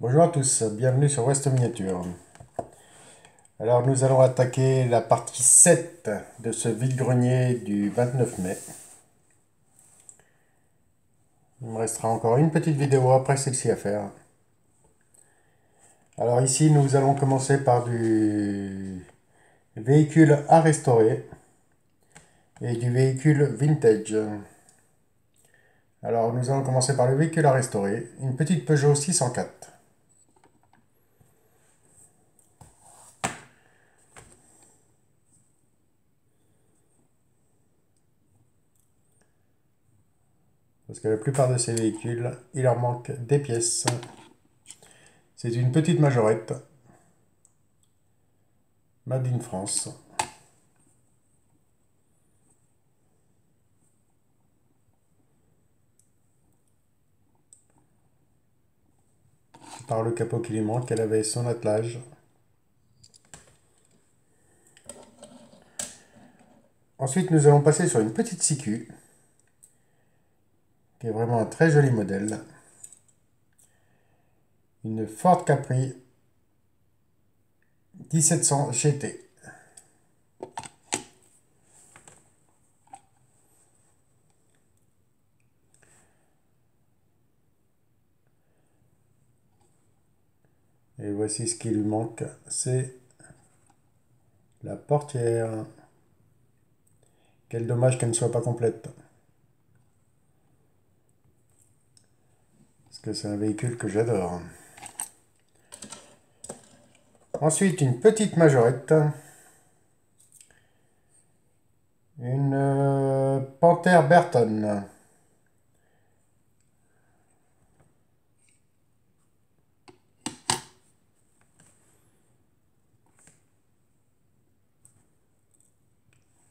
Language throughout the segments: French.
Bonjour à tous, bienvenue sur West Miniature. Alors nous allons attaquer la partie 7 de ce vide-grenier du 29 mai. Il me restera encore une petite vidéo après celle-ci à faire. Alors ici nous allons commencer par du véhicule à restaurer et du véhicule vintage. Alors nous allons commencer par le véhicule à restaurer, une petite Peugeot 604. Parce que la plupart de ces véhicules, il leur manque des pièces. C'est une petite majorette, Made in France. Par le capot qui lui manque, elle avait son attelage. Ensuite, nous allons passer sur une petite Sicu, qui est vraiment un très joli modèle. Une Ford Capri 1700 GT. Et voici ce qui lui manque, c'est la portière. Quel dommage qu'elle ne soit pas complète. Parce que c'est un véhicule que j'adore. Ensuite, une petite majorette. Une Panther Burton.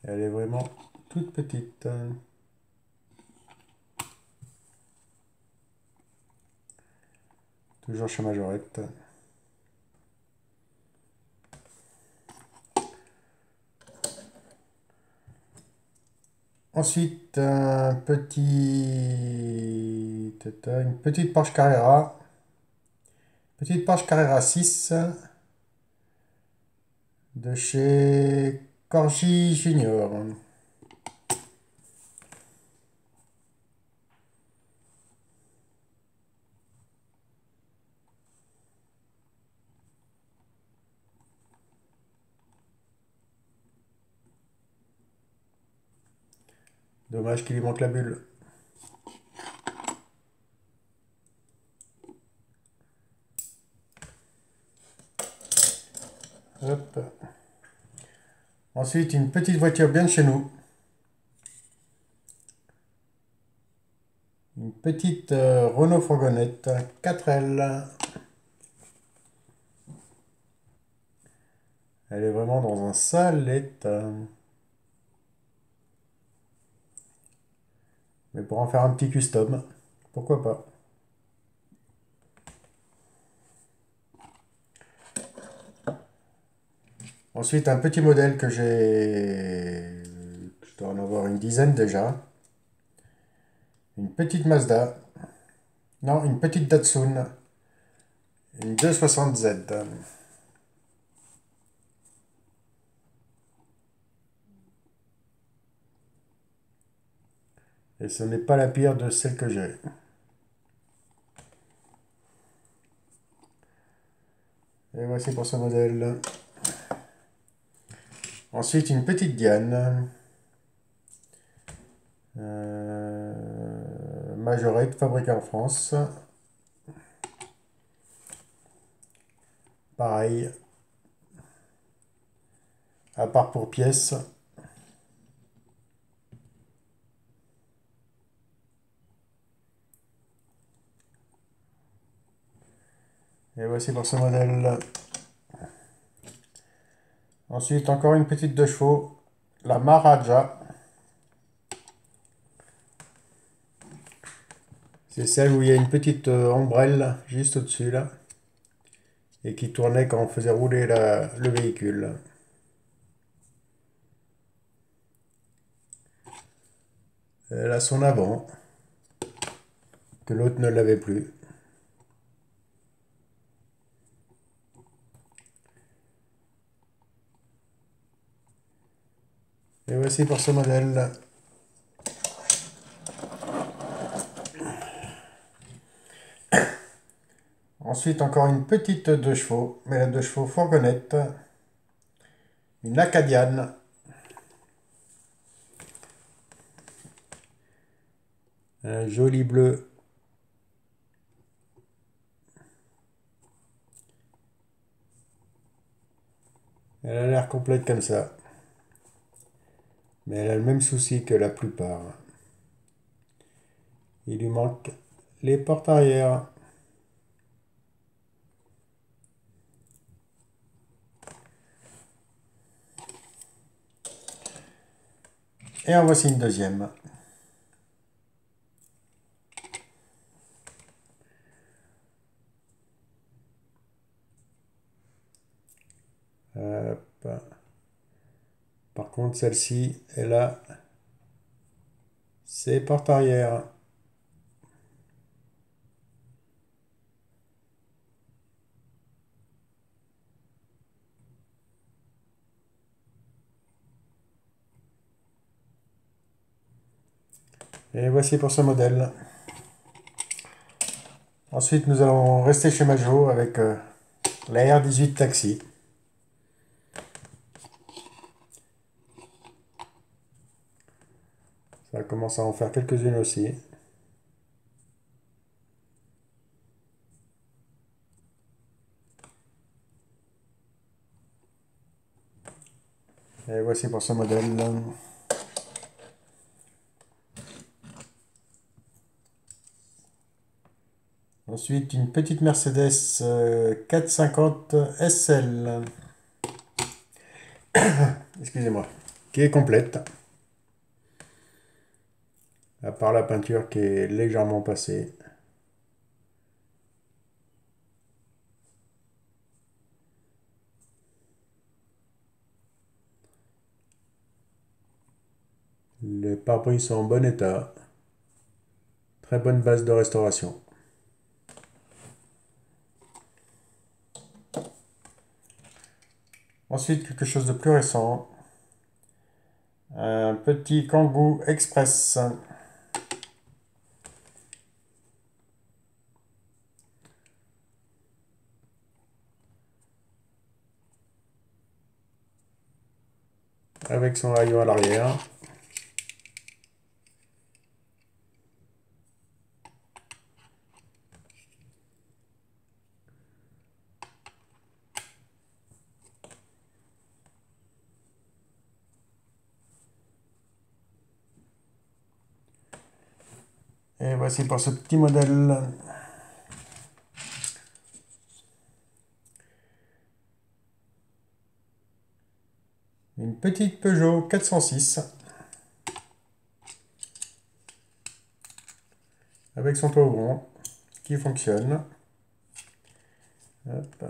Elle est vraiment toute petite. Toujours chez Majorette. Ensuite, une petite Porsche Carrera. Petite Porsche Carrera 6 de chez Corgi Junior. Dommage qu'il lui manque la bulle. Hop. Ensuite, une petite voiture bien de chez nous. Une petite Renault Fourgonnette 4L. Elle est vraiment dans un sale état. Mais pour en faire un petit custom, pourquoi pas. Ensuite, un petit modèle que j'ai... Je dois en avoir une dizaine déjà. Une petite Mazda. Non, une petite Datsun. Une 260Z. Et ce n'est pas la pire de celle que j'ai. Et voici pour ce modèle. Ensuite, une petite Diane. Majorette, fabriquée en France. Pareil. À part pour pièces. Et voici pour ce modèle. Ensuite, encore une petite 2 chevaux. La Maharaja. C'est celle où il y a une petite ombrelle juste au-dessus là. Et qui tournait quand on faisait rouler le véhicule. Elle a son avant. Que l'autre ne l'avait plus. Et voici pour ce modèle. Ensuite, encore une petite 2 chevaux, mais la 2 chevaux fourgonnette. Une Acadiane. Un joli bleu. Elle a l'air complète comme ça. Mais elle a le même souci que la plupart. Il lui manque les portes arrière. Et en voici une deuxième. Hop. Par contre, celle-ci, elle a ses portes arrière. Et voici pour ce modèle. Ensuite, nous allons rester chez Majo avec la R18 Taxi. Ça commence à en faire quelques-unes aussi. Et voici pour ce modèle. Ensuite, une petite Mercedes 450 SL. Excusez-moi. Qui est complète. À part la peinture qui est légèrement passée. Les pare-brise sont en bon état. Très bonne base de restauration. Ensuite, quelque chose de plus récent. Un petit Kangoo Express. Avec son rayon à l'arrière. Et voici pour ce petit modèle. Une petite Peugeot 406. Avec son toit ouvrant qui fonctionne. Hop.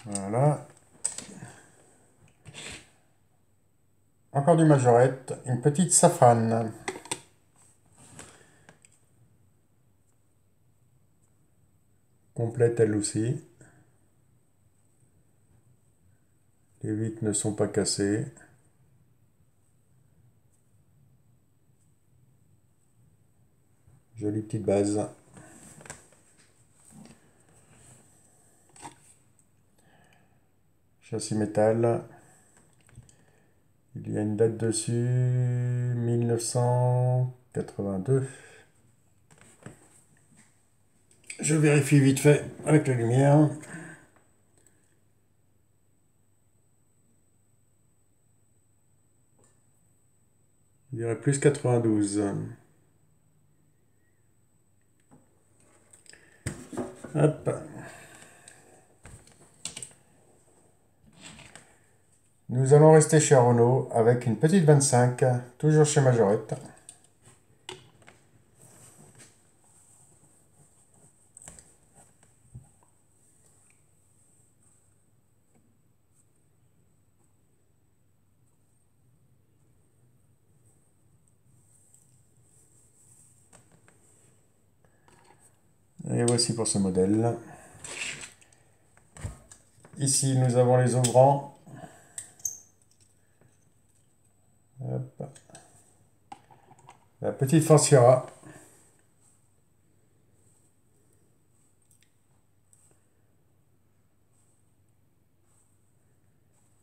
Voilà. Encore du Majorette, une petite Safrane. Complète elle aussi. Les vitres ne sont pas cassées. Jolie petite base. Châssis métal. Il y a une date dessus, 1982. Je vérifie vite fait avec la lumière. Je dirais plus 92. Hop. Nous allons rester chez Renault avec une petite 25, toujours chez Majorette. Et voici pour ce modèle. Ici, nous avons les ouvrants. Hop. La petite Ford Sierra.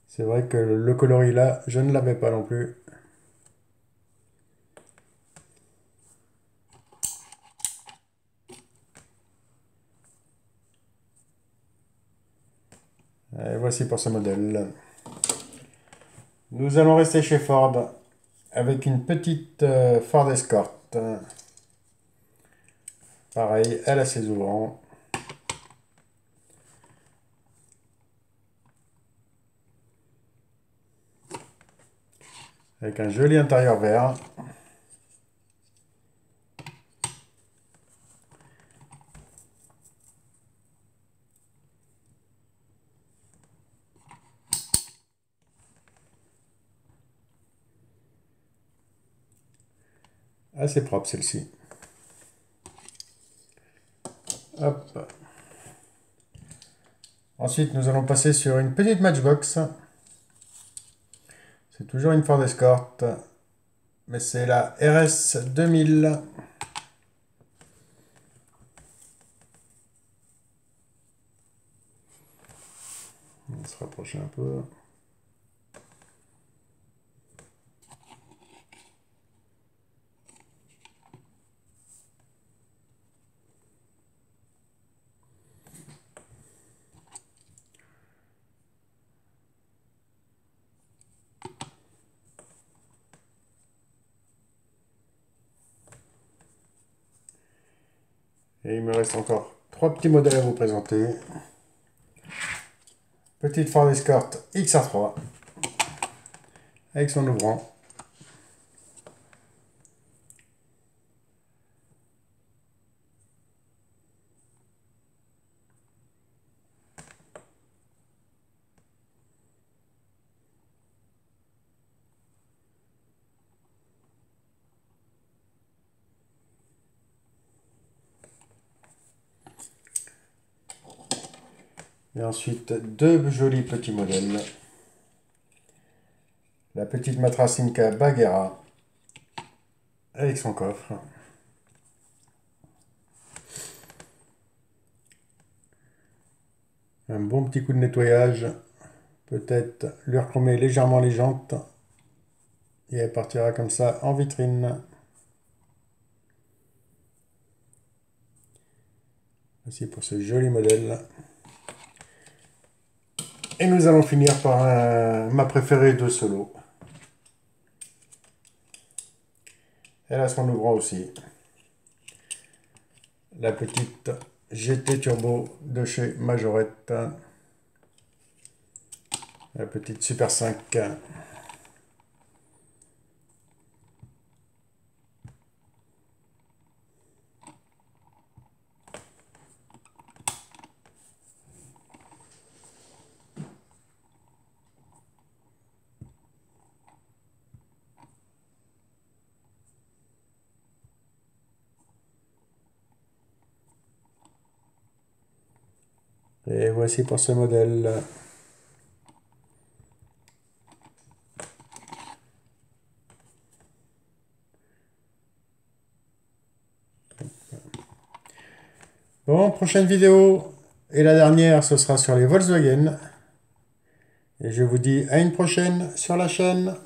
C'est vrai que le coloris là, je ne l'avais pas non plus. Et voici pour ce modèle. Nous allons rester chez Ford avec une petite Ford Escort. Pareil, elle a ses ouvrants. Avec un joli intérieur vert. Assez propre celle-ci. Hop. Ensuite, nous allons passer sur une petite Matchbox. C'est toujours une Ford Escort, mais c'est la RS 2000. On va se rapprocher un peu. Et il me reste encore 3 petits modèles à vous présenter. Petite Ford Escort XR3 avec son ouvrant. Et ensuite, 2 jolis petits modèles. La petite Matrasinka Bagheera avec son coffre. Un bon petit coup de nettoyage. Peut-être lui recromer légèrement les jantes. Et elle partira comme ça en vitrine. Voici pour ce joli modèle. Et nous allons finir par ma préférée de solo. Elle a son ouvrant aussi. La petite GT Turbo de chez Majorette. La petite Super 5. Et voici pour ce modèle. Bon, prochaine vidéo. Et la dernière, ce sera sur les Volkswagen. Et je vous dis à une prochaine sur la chaîne.